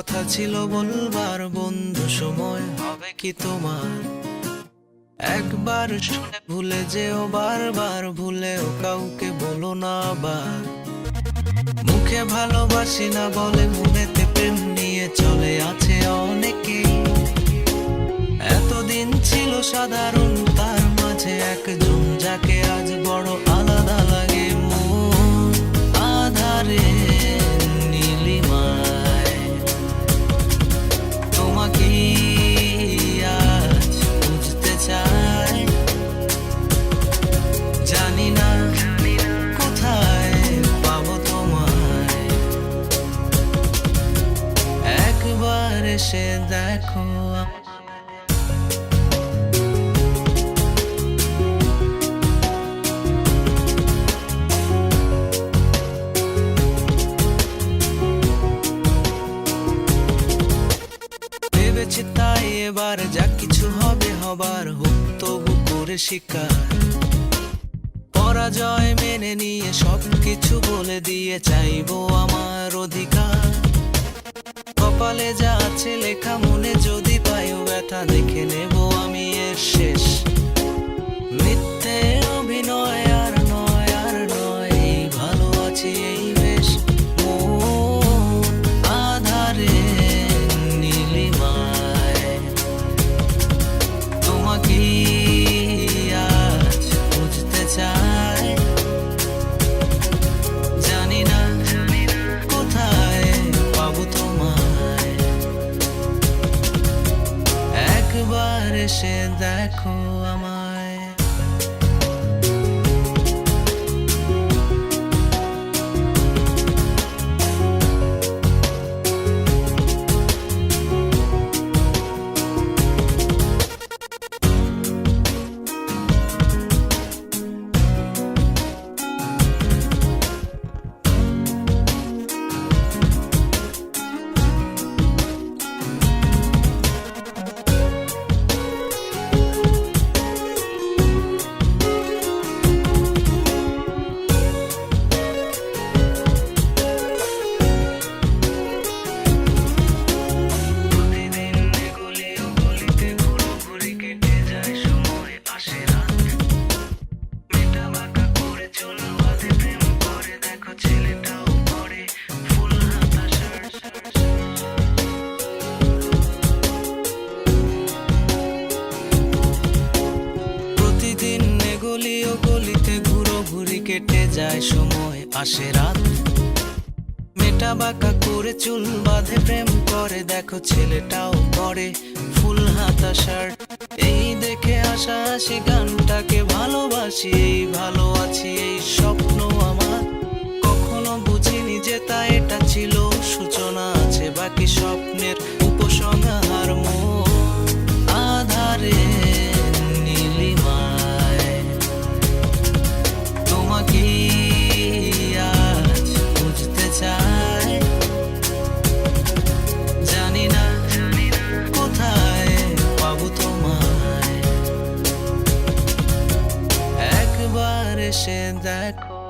কথা ছিল বলবার বন্ধু, সময় হবে কি তোমার? একবার শুনে ভুলে যেও, বারবার ভুলেও কাউকে বলো না আবার। মুখে ভালোবাসি না বলে মনেতে প্রেম নিয়ে চলে আছে অনেকেই। এতদিন ছিল সাধারণ, তার মাঝে একজন যাকে আজ বড় আলাদা লাগে। মন আধারে নীলিমায় তোমাকে আজ বুঝতে চাই। জানি না কোথায় পাবো তোমায়, একবার এসে দেখো। ভেবেছি তাই এবার যা কিছু হবে হবার, হোক তবু করে শিকার। পরাজয় মেনে নিয়ে সবকিছু বলে দিয়ে চাইবো আমার অধিকার। কপালে যা আছে লেখা, মনে যদি পাইও ব্যথা, দেখে নেব আমি এর শেষ। মিথ্যে অভিনয় আর নয়, আর নয়, এই ভালো আছি এই বেশ। মন আধারে নীলিমায় তোমাকে আজ বুঝতে চাই। জানি না কোথায় পাবো তোমায়, একবার এসে দেখো আমায়। গলিতে ঘুরো ঘুরি কেটে যায় সময়, আসে রাত। মেটা বাঁকা করে চুল বাঁধে প্রেম করে, দেখো ছেলেটাও পরে ফুল হাতা শার্ট। এই দেখে আশা আসি গানটাকে ভালোবাসি, এই ভালো আছি এই স্বপ্ন আমার। কখনো বুঝিনি যে তা এটা ছিল সূচনা, আছে বাকি স্বপ্নের উপসংহার। মন আধারে নীলিমায় তোমাকে আজ বুঝতে চাই। জানি না কোথায় পাবো তোমায়, একবার এসে দেখো।